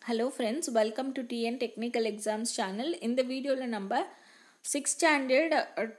Hello friends, welcome to TN Technical Exams channel. இந்த வீடியோல நம்ம 6th standard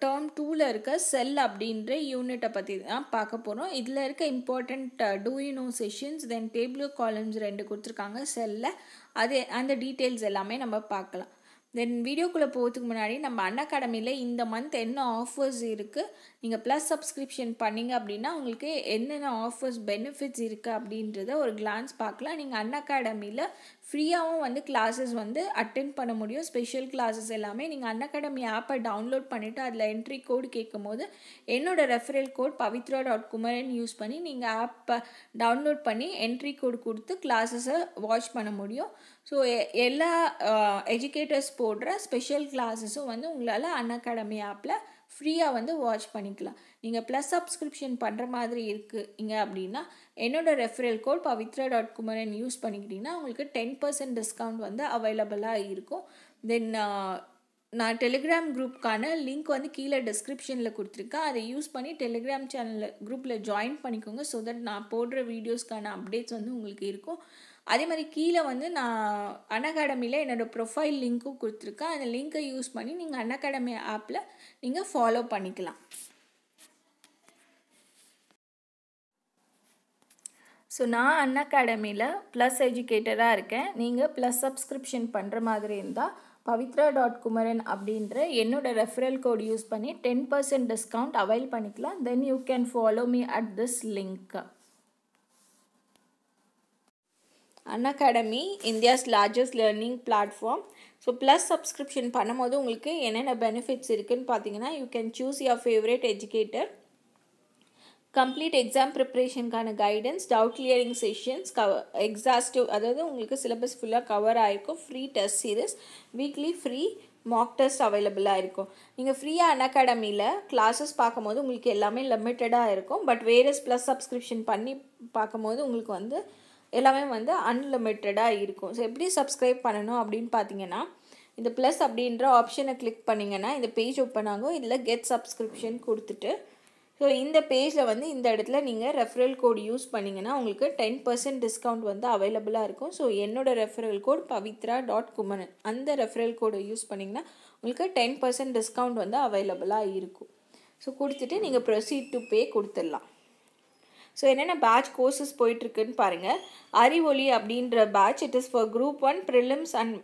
term 2ல இருக்க cell அப்படிங்கற யூனிட்ட பத்தி தான் பார்க்க போறோம். இதுல இருக்க important do you know sessions then table columns ரெண்டு கொடுத்திருக்காங்க cellல. அது அந்த டீடைல்ஸ் எல்லாமே நம்ம பார்க்கலாம். Then வீடியோக்குள்ள போறதுக்கு முன்னாடி நம்ம Unacademy-ல இந்த மந்த் என்ன ஆஃபர்ஸ் இருக்கு நீங்க ப்ளஸ் சப்ஸ்கிரிப்ஷன் பண்ணீங்க அப்படினா உங்களுக்கு என்னென்ன ஆஃபர்ஸ் பெனிஃபிட்ஸ் இருக்கு அப்படின்றத ஒரு glance பார்க்கலாம். நீங்க Unacademy-ல ஃப்ரீயாவும் வந்து கிளாसेस வந்து அட்டெண்ட் பண்ண முடியும். ஸ்பெஷல் கிளாसेस எல்லாமே நீங்க Unacademy ஆப்பை டவுன்லோட் பண்ணிட்டு அதுல என்ட்ரி கோட் கேக்கும்போது என்னோட ரெஃபரல் கோட் pavitra.kumaran யூஸ் பண்ணி நீங்க ஆப்பை டவுன்லோட் பண்ணி என்ட்ரி கோட் கொடுத்து கிளாसेस-ஐ வாட்ச் பண்ண முடியும். ஸோ எல்லா எஜுகேட்டர்ஸ் போடுற ஸ்பெஷல் கிளாஸஸும் வந்து உங்களால் Unacademy ஆப்பில் ஃப்ரீயாக வந்து வாட்ச் பண்ணிக்கலாம். நீங்கள் ப்ளஸ் சப்ஸ்கிரிப்ஷன் பண்ணுற மாதிரி இருக்குங்க அப்படின்னா என்னோட ரெஃபரல் கோட் pavitra.kumaran யூஸ் பண்ணிக்கிட்டிங்கன்னா உங்களுக்கு 10% டிஸ்கவுண்ட் வந்து அவைலபிளாக இருக்கும். தென் நான் டெலிகிராம் குரூப்க்கான லிங்க் வந்து கீழே டிஸ்கிரிப்ஷனில் கொடுத்துருக்கேன். அதை யூஸ் பண்ணி டெலிகிராம் சேனலில் குரூப்பில் ஜாயின் பண்ணிக்கோங்க. ஸோ தட் நான் போடுற வீடியோஸ்க்கான அப்டேட்ஸ் வந்து உங்களுக்கு இருக்கும். அதே மாதிரி கீழே வந்து நான் Unacademy-ல என்னோட ப்ரொஃபைல் லிங்க்கும் கொடுத்துருக்கேன். அந்த லிங்கை யூஸ் பண்ணி நீங்கள் Unacademy ஆப்பில் நீங்கள் ஃபாலோ பண்ணிக்கலாம். ஸோ நான் Unacademy-ல ப்ளஸ் எஜுகேட்டராக இருக்கேன். நீங்கள் ப்ளஸ் சப்ஸ்கிரிப்ஷன் பண்ணுற மாதிரி இருந்தால் pavitra.kumaran அப்படின்ற என்னோட ரெஃபரல் கோட் யூஸ் பண்ணி 10% டிஸ்கவுண்ட் அவைல் பண்ணிக்கலாம். Then you can follow me at this link. Unacademy, India's largest learning platform. So plus subscription பண்ணும்போது உங்களுக்கு என்னென்ன பெனிஃபிட்ஸ் இருக்குன்னு பார்த்தீங்கன்னா you can choose your favorite educator, complete exam ப்ரிப்ரேஷனுக்கான guidance, doubt clearing sessions, exhaustive அதாவது உங்களுக்கு syllabus ஃபுல்லாக cover ஆகிருக்கும், free test series, weekly free mock test அவைலபிளாக இருக்கும். நீங்கள் ஃப்ரீயாக Unacademy-ல கிளாஸஸ் பார்க்கும்போது உங்களுக்கு எல்லாமே லிமிட்டடாக இருக்கும். பட் வேரியஸ் ப்ளஸ் சப்ஸ்கிரிப்ஷன் பண்ணி பார்க்கும்போது உங்களுக்கு வந்து எல்லாமே வந்து அன்லிமிட்டடாக இருக்கும். ஸோ எப்படி சப்ஸ்கிரைப் பண்ணணும் அப்படின்னு பார்த்தீங்கன்னா இந்த ப்ளஸ் அப்படின்ற ஆப்ஷனை கிளிக் பண்ணிங்கன்னா இந்த பேஜ் ஓப்பன் ஆகும். இதில் கெட் சப்ஸ்கிரிப்ஷன் கொடுத்துட்டு ஸோ இந்த பேஜில் வந்து இந்த இடத்துல நீங்கள் ரெஃபரல் கோட் யூஸ் பண்ணிங்கன்னா உங்களுக்கு 10% டிஸ்கவுண்ட் வந்து அவைலபிளாக இருக்கும். ஸோ என்னோடய ரெஃபரல் கோட் pavitra.kumaran அந்த ரெஃபரல் கோடை யூஸ் பண்ணிங்கன்னா உங்களுக்கு 10% டிஸ்கவுண்ட் வந்து அவைலபிளாக இருக்கும். ஸோ கொடுத்துட்டு நீங்கள் ப்ரொசீட் டு பே கொடுத்துடலாம். ஸோ என்னென்ன பேட்ச் கோர்சஸ் போயிட்டுருக்குன்னு பாருங்கள். அறிவொளி அப்படின்ற batch it is for group 1 prelims and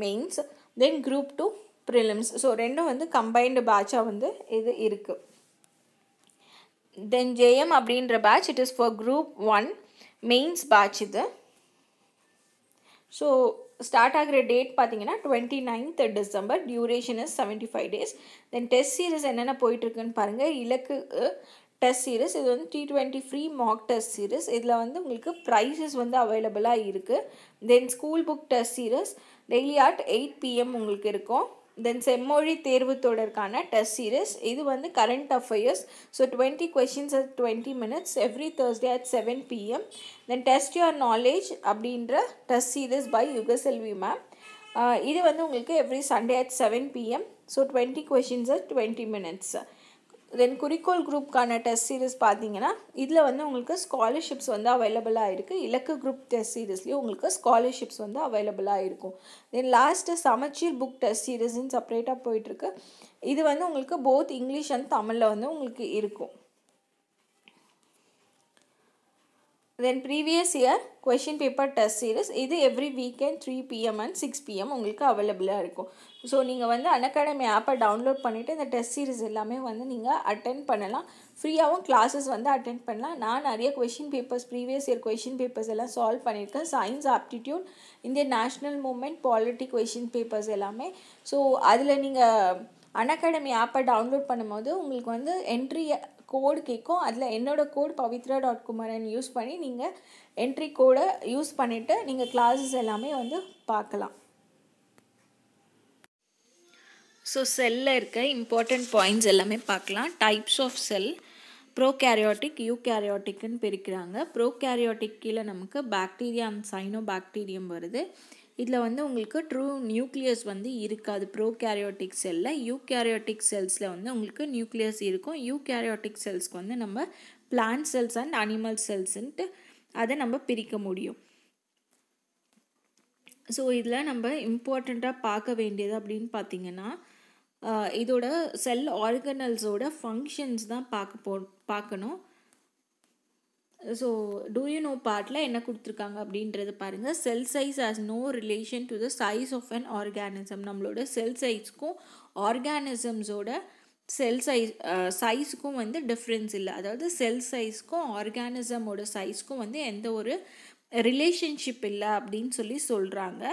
mains, then group 2 prelims. So ரெண்டும் வந்து கம்பைன்டு பேட்சாக வந்து இது இருக்குது. தென் ஜேஎம் அப்படின்ற batch it is for group 1 mains batch இது. ஸோ ஸ்டார்ட் ஆகிற டேட் பார்த்தீங்கன்னா 29th December, duration is 75 days. Then test series என்னென்ன போயிட்டுருக்குன்னு பாருங்கள். இலக்கு டெஸ்ட் சீரிஸ் இது வந்து T20 free mock test series. இதில் வந்து உங்களுக்கு ப்ரைஸஸ் வந்து அவைலபிளாக இருக்குது. Then school book test series daily at 8 PM உங்களுக்கு இருக்கும். தென் செம்மொழி தேர்வு தொடர்கான டெஸ்ட் சீரிஸ் இது வந்து current affairs. So 20 questions at 20 minutes every Thursday at 7 PM. Then test your knowledge அப்படின்ற test series by Yugaselvi ma'am. இது வந்து உங்களுக்கு every Sunday at 7 PM. So 20 questions at 20 minutes. Then குறிக்கோள் குரூப்கான டெஸ்ட் சீரிஸ் பார்த்தீங்கன்னா இதில் வந்து உங்களுக்கு ஸ்காலர்ஷிப்ஸ் வந்து அவைலபிளாக இருக்குது. இலக்கு குரூப் டெஸ்ட் சீரிஸ்லேயும் உங்களுக்கு ஸ்காலர்ஷிப்ஸ் வந்து அவைலபிளாக இருக்கும். தென் லாஸ்ட்டு சமச்சீர் புக் டெஸ்ட் சீரிஸ்ன்னு செப்பரேட்டாக போயிட்டுருக்கு. இது வந்து உங்களுக்கு போத் இங்கிலீஷ் அண்ட் தமிழில் வந்து உங்களுக்கு இருக்கும். Then previous year question paper test series இது every weekend 3 PM and 6 PM உங்களுக்கு அவைலபிளாக இருக்கும். ஸோ நீங்கள் வந்து Unacademy ஆப்பை டவுன்லோட் பண்ணிவிட்டு இந்த டெஸ்ட் சீரிஸ் எல்லாமே வந்து நீங்கள் அட்டென்ட் பண்ணலாம். ஃப்ரீயாகவும் கிளாஸஸ் வந்து அட்டென்ட் பண்ணலாம். நான் நிறைய question papers previous year question papers எல்லாம் சால்வ் பண்ணியிருக்கேன். Science, aptitude, Indian national moment, polity question papers எல்லாமே. ஸோ அதில் நீங்கள் Unacademy ஆப்பை டவுன்லோட் பண்ணும்போது உங்களுக்கு வந்து என்ட்ரி கோடு கேட்கும். அதில் என்னோட கோட் pavitra.kumaran யூஸ் பண்ணி நீங்கள் என்ட்ரி கோடை யூஸ் பண்ணிவிட்டு நீங்கள் கிளாஸஸ் எல்லாமே வந்து பார்க்கலாம். ஸோ செல்லில் இருக்க இம்பார்ட்டண்ட் பாயிண்ட்ஸ் எல்லாமே பார்க்கலாம். டைப்ஸ் ஆஃப் செல் ப்ரோகேரியாட்டிக், யூகேரியாட்டிக்னு பிரிக்கிறாங்க. ப்ரோகேரியாட்டிக் கீழே நமக்கு பாக்டீரியா அண்ட் சைனோபாக்டீரியம் வருது. இதில் வந்து உங்களுக்கு ட்ரூ நியூக்ளியஸ் வந்து இருக்காது ப்ரோகேரியாட்டிக் செல்லில். யூகேரியாட்டிக் செல்ஸில் வந்து உங்களுக்கு நியூக்ளியஸ் இருக்கும். யூகேரியாட்டிக் செல்ஸ்க்கு வந்து நம்ம பிளான்ட் செல்ஸ் அண்ட் அனிமல் செல்ஸ்ன்ட்டு அதை நம்ம பிரிக்க முடியும். ஸோ இதில் நம்ம இம்பார்ட்டண்ட்டாக பார்க்க வேண்டியது அப்படின்னு பார்த்தீங்கன்னா இதோட செல் ஆர்கனல்ஸோட ஃபங்க்ஷன்ஸ் தான் பார்க்கணும். ஸோ டூ யூ நோ பார்ட்டில் என்ன கொடுத்துருக்காங்க அப்படின்றது பாருங்கள். Cell size has no relation to the size of an organism. நம்மளோட செல் சைஸ்க்கும் ஆர்கானிசம்ஸோட செல் சைஸுக்கும் வந்து டிஃப்ரென்ஸ் இல்லை. அதாவது செல் சைஸ்க்கும் ஆர்கானிசமோட சைஸ்க்கும் வந்து எந்த ஒரு ரிலேஷன்ஷிப் இல்லை அப்படின்னு சொல்கிறாங்க.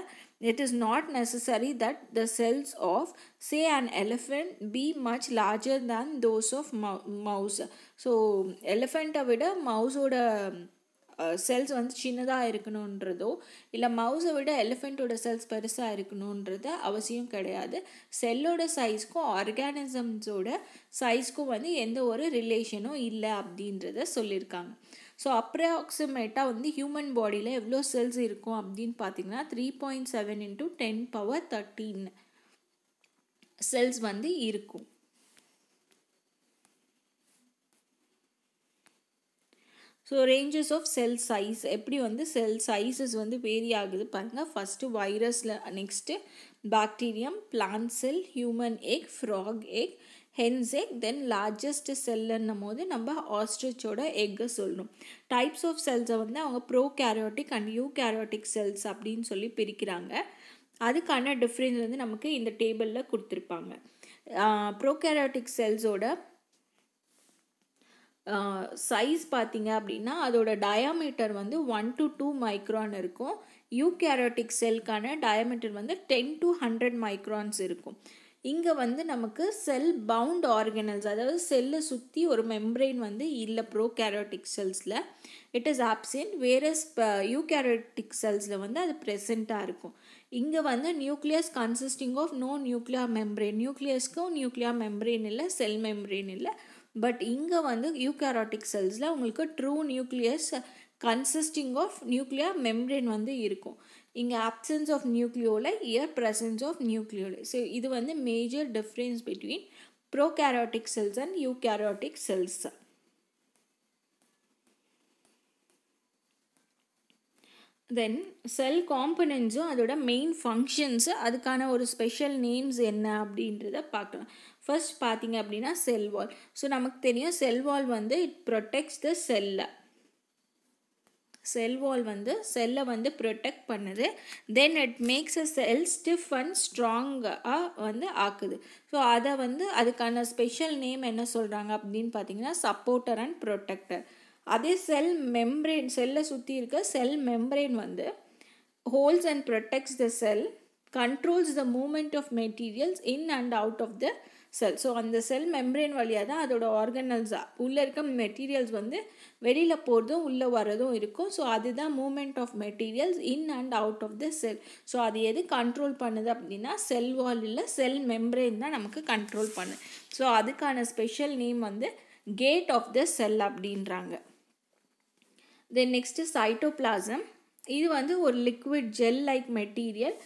It is not necessary that the cells of, say, an elephant be much larger than those of mouse. So elephant விட மவுஸோட செல்ஸ் வந்து சின்னதாக இருக்கணுன்றதோ இல்லை மவுஸை விட எலிஃபெண்ட்டோட செல்ஸ் பெருசாக இருக்கணுன்றது அவசியம் கிடையாது. செல்லோட சைஸ்க்கும் ஆர்கானிசம்ஸோட சைஸ்க்கும் வந்து எந்த ஒரு ரிலேஷனும் இல்லை அப்படின்றத சொல்லியிருக்காங்க. ஸோ அப்ராக்சிமேட்டாக வந்து ஹியூமன் பாடியில் எவ்வளோ செல்ஸ் இருக்கும் அப்படின்னு பார்த்தீங்கன்னா 3.7 × 10^13 செல்ஸ் வந்து இருக்கும். So ranges of cell size எப்படி வந்து செல் சைஸஸ் வந்து வேரி ஆகுது பாருங்கள். ஃபஸ்ட்டு வைரஸில், next bacterium, plant cell, human egg, frog egg, hen's egg, then largest செல்லுன்னும் போது நம்ம ஆஸ்ட்ரிச்சோட எக்கை சொல்லணும். டைப்ஸ் ஆஃப் செல்ஸை வந்து அவங்க ப்ரோகேரியோட்டிக் அண்ட் யூகேரியோட்டிக் செல்ஸ் அப்படின்னு பிரிக்கிறாங்க. அதுக்கான டிஃப்ரென்ஸ் வந்து நமக்கு இந்த டேபிளில் கொடுத்துருப்பாங்க. ப்ரோகேரியோட்டிக் செல்ஸோட சைஸ் பார்த்தீங்க அப்படின்னா அதோட டயாமீட்டர் வந்து 1 to 2 மைக்ரான் இருக்கும். யூகேரியோட்டிக் செல்கான டயாமீட்டர் வந்து 10 to 100 மைக்ரான்ஸ் இருக்கும். இங்கே வந்து நமக்கு செல் பவுண்ட் ஆர்கனல்ஸ், அதாவது செல்லை சுற்றி ஒரு மெம்ப்ரெயின் வந்து இல்லை ப்ரோகேரியோட்டிக் செல்ஸில். It is absent. Whereas eukaryotic செல்ஸில் வந்து அது ப்ரெசண்ட்டாக இருக்கும். இங்கே வந்து nucleus consisting of no nuclear membrane, நியூக்ளியஸ்க்கும் நியூக்ளியர் மெம்ப்ரெயின் இல்லை, செல் மெம்ப்ரெயின் இல்லை. பட் இங்கே வந்து யூகேரியோட்டிக் செல்ஸில் உங்களுக்கு true nucleus consisting of nuclear membrane வந்து இருக்கும். இங்கே absence of nucleoli, here presence of nucleoli. So இது வந்து major difference between prokaryotic cells and eukaryotic cells. Then cell காம்பனன்ட்ஸும் அதோட மெயின் ஃபங்க்ஷன்ஸு, அதுக்கான ஒரு ஸ்பெஷல் நேம்ஸ் என்ன அப்படின்றத பார்க்கலாம். ஃபர்ஸ்ட் பார்த்தீங்க அப்படின்னா செல் வால். ஸோ நமக்கு தெரியும் செல் வால் வந்து இட் ப்ரொடெக்ட்ஸ் த செல்லை. செல் வால் வந்து செல்லை வந்து ப்ரொடெக்ட் பண்ணுது. Then it makes a sell stiff and ஸ்ட்ராங்காக வந்து ஆக்குது. ஸோ அதை வந்து அதுக்கான ஸ்பெஷல் நேம் என்ன சொல்கிறாங்க அப்படின்னு பார்த்தீங்கன்னா சப்போர்ட்டர் அண்ட் ப்ரொடெக்டர். அதே செல் மெம்ப்ரெயின், செல்லை சுற்றி இருக்க செல் மெம்ப்ரெயின் வந்து holds and protects the cell, controls the movement of materials in and out of the cell. So அந்த செல் மெம்ப்ரெயின் வழியாக தான் அதோட ஆர்கனல்ஸாக உள்ளே இருக்க மெட்டீரியல்ஸ் வந்து வெளியில் போகிறதும் உள்ளே வரதும் இருக்கும். ஸோ அதுதான் movement of materials in and out of the cell. So அது எது கண்ட்ரோல் பண்ணுது அப்படின்னா செல் வால் இல்லை, செல் மெம்ப்ரெயின் தான் நமக்கு கண்ட்ரோல் பண்ணுது. ஸோ அதுக்கான ஸ்பெஷல் நேம் வந்து கேட் ஆஃப் த செல் அப்படின்றாங்க. Then next cytoplasm. இது வந்து ஒரு லிக்விட் ஜெல் லைக் மெட்டீரியல்.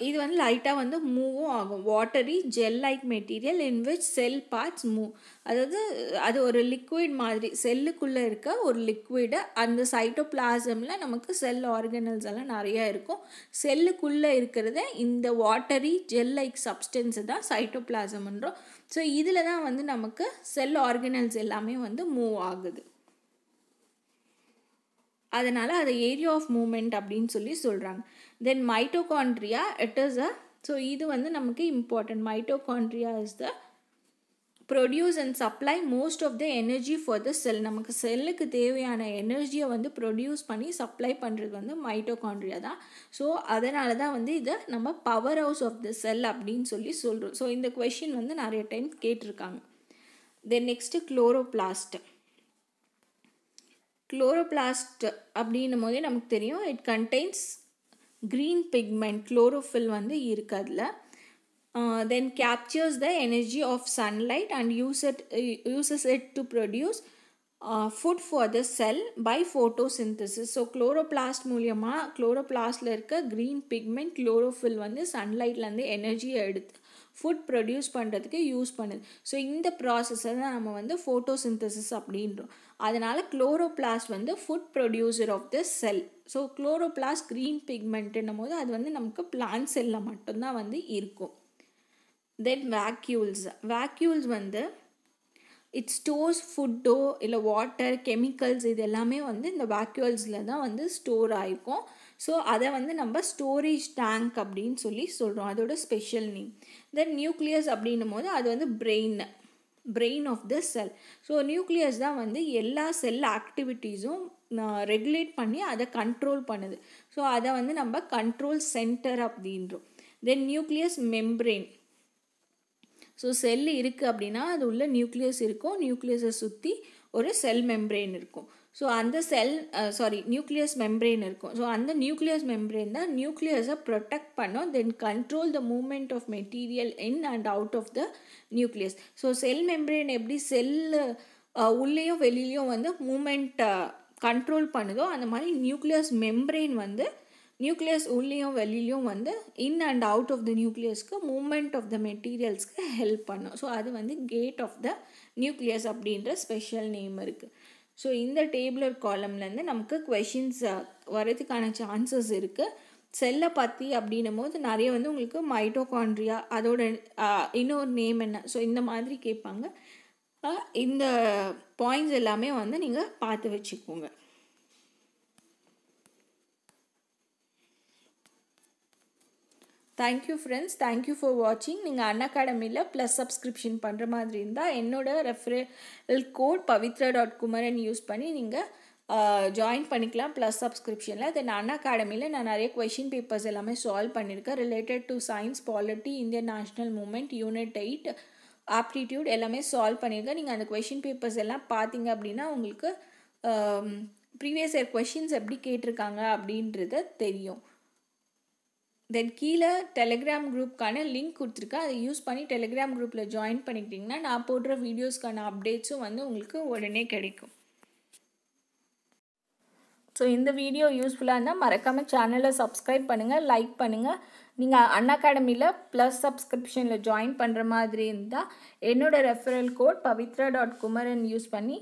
இது வந்து லைட்டாக வந்து மூவும் ஆகும். Watery gel like material in which sell parts move. அதாவது அது ஒரு லிக்விட் மாதிரி, செல்லுக்குள்ளே இருக்க ஒரு லிக்விடு. அந்த சைட்டோபிளாசமில் நமக்கு செல் ஆர்கனல்ஸ் எல்லாம் நிறையா இருக்கும். செல்லுக்குள்ளே இருக்கிறத இந்த வாட்டரி ஜெல் லைக் சப்ஸ்டன்ஸு தான் சைட்டோபிளாசம்ன்றோம். ஸோ இதில் தான் வந்து நமக்கு செல் ஆர்கனல்ஸ் எல்லாமே வந்து மூவ் ஆகுது. அதனால் அது ஏரியா ஆஃப் மூமெண்ட் அப்படின்னு சொல்கிறாங்க. Then mitochondria, it is a, so இது வந்து நமக்கு important. Mitochondria is the produce and supply most of the energy for the cell. நமக்கு செல்லுக்கு தேவையான எனர்ஜியை வந்து ப்ரொடியூஸ் பண்ணி சப்ளை பண்ணுறது வந்து மைட்டோகாண்ட்ரியா தான். ஸோ அதனால தான் வந்து இதை நம்ம பவர் ஹவுஸ் ஆஃப் த செல் அப்படின்னு சொல்கிறோம். ஸோ இந்த கொஷின் வந்து நிறைய டைம் கேட்டிருக்காங்க. Then next chloroplast. குளோரோபிளாஸ்ட் அப்படின்னும் போதே நமக்கு தெரியும் it contains green pigment, chlorophyll வந்து இருக்குது அதில். Then captures the energy of sunlight and uses it to produce food for the cell by photosynthesis. So chloroplast மூலியமாக குளோரோபிளாஸ்டில் இருக்க க்ரீன் பிக்மெண்ட் குளோரோஃபில் வந்து சன்லைட்லேருந்து எனர்ஜியை எடுத்து ஃபுட் ப்ரொடியூஸ் பண்ணுறதுக்கு யூஸ் பண்ணுது. ஸோ இந்த ப்ராசஸை தான் நம்ம வந்து ஃபோட்டோசிந்தசிஸ் அப்படின்றோம். அதனால் குளோரோபிளாஸ்ட் வந்து food producer of the cell. So chloroplast green பிக்மெண்ட்டுன்னும் போது அது வந்து நமக்கு பிளான்ட் செல்லில் மட்டும்தான் வந்து இருக்கும். தென் வேக்யூல்ஸ் வந்து இட் ஸ்டோர்ஸ் ஃபுட்டோ இல்லை வாட்டர் கெமிக்கல்ஸ் இது எல்லாமே வந்து இந்த வேக்யூல்ஸில் தான் வந்து ஸ்டோர் ஆகிருக்கும். ஸோ அதை வந்து நம்ம ஸ்டோரேஜ் டேங்க் அப்படின்னு சொல்கிறோம், அதோட ஸ்பெஷல் நேம். தென் நியூக்ளியஸ் அப்படின்னும் போது அது வந்து brain of the cell. So nucleus தான் வந்து எல்லா செல் ஆக்டிவிட்டீஸும் ரெகுலேட் பண்ணி அதை கண்ட்ரோல் பண்ணுது. ஸோ அதை வந்து நம்ம கண்ட்ரோல் சென்டர் அப்படின்றோம். Then nucleus membrane. So cell இருக்குது அப்படின்னா அது உள்ள நியூக்ளியஸ் இருக்கும், நியூக்ளியஸை சுற்றி ஒரு செல் மெம்பரேன் இருக்கும். ஸோ அந்த நியூக்ளியஸ் மெம்பரேன் இருக்கும். ஸோ அந்த நியூக்ளியஸ் மெம்பரேன் தான் நியூக்ளியஸை ப்ரொடெக்ட் பண்ணோம், then control the movement of material in and out of the nucleus. So cell membrane எப்படி செல்லு உள்ளேயும் வெளியிலையும் வந்து மூமெண்ட் கண்ட்ரோல் பண்ணுதோ அந்த மாதிரி நியூக்ளியஸ் மெம்பரேன் வந்து நியூக்ளியஸ் உள்ளேயும் வெளியிலையும் வந்து in and out of the நியூக்ளியஸ்க்கு மூமெண்ட் ஆஃப் த மெட்டீரியல்ஸ்க்கு ஹெல்ப் பண்ணும். ஸோ அது வந்து கேட் ஆஃப் த நியூக்ளியஸ் அப்படின்ற ஸ்பெஷல் நேம் இருக்குது. ஸோ இந்த டேபிளர் காலம்லேருந்து நமக்கு கொஷின்ஸ் வரதுக்கான சான்சஸ் இருக்குது. செல்லை பற்றி அப்படின்னும் போது நிறைய வந்து உங்களுக்கு மைட்டோகாண்ட்ரியா அதோட இன்னொரு நேம் என்ன, ஸோ இந்த மாதிரி கேட்பாங்க. இந்த பாயிண்ட்ஸ் எல்லாமே வந்து நீங்கள் பார்த்து வச்சுக்கோங்க. தேங்க்யூ ஃப்ரெண்ட்ஸ், தேங்க்யூ ஃபார் வாட்சிங். நீங்கள் அன்அகாடமியில் ப்ளஸ் சப்ஸ்கிரிப்ஷன் பண்ணுற மாதிரி இருந்தால் என்னோட ரெஃபரல் கோட் pavitra.kumaran யூஸ் பண்ணி நீங்கள் ஜாயின் பண்ணிக்கலாம் ப்ளஸ் சப்ஸ்கிரிப்ஷனில். தென் அன்அகாடமியில் நான் நிறைய கொஷின் பேப்பர்ஸ் எல்லாமே சால்வ் பண்ணியிருக்கேன் related to science, polity, Indian national moment, unit 8, aptitude எல்லாமே சால்வ் பண்ணியிருக்கேன். நீங்கள் அந்த கொஷின் பேப்பர்ஸ் எல்லாம் பார்த்தீங்க அப்படின்னா உங்களுக்கு ப்ரீவியஸ் இயர் கொஷின்ஸ் எப்படி கேட்டிருக்காங்க அப்படின்றது தெரியும். தென் கீழே டெலிகிராம் குரூப்க்கான லிங்க் கொடுத்துருக்கேன், அதை யூஸ் பண்ணி டெலிகிராம் குரூப்பில் ஜாயின் பண்ணிக்கிட்டிங்கன்னா நான் போடுற வீடியோஸ்க்கான அப்டேட்ஸும் வந்து உங்களுக்கு உடனே கிடைக்கும். ஸோ இந்த வீடியோ யூஸ்ஃபுல்லாக இருந்தால் மறக்காமல் சேனலை சப்ஸ்கிரைப் பண்ணுங்கள், லைக் பண்ணுங்கள். நீங்கள் அன்அகாடமியில் ப்ளஸ் சப்ஸ்கிரிப்ஷனில் ஜாயின் பண்ணுற மாதிரி இருந்தால் என்னோடய ரெஃபரல் கோட் pavitra.kumaran யூஸ் பண்ணி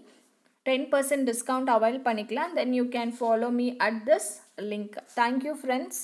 10% டிஸ்கவுண்ட் அவைல் பண்ணிக்கலாம். Then you can follow me at this link. Thank you friends.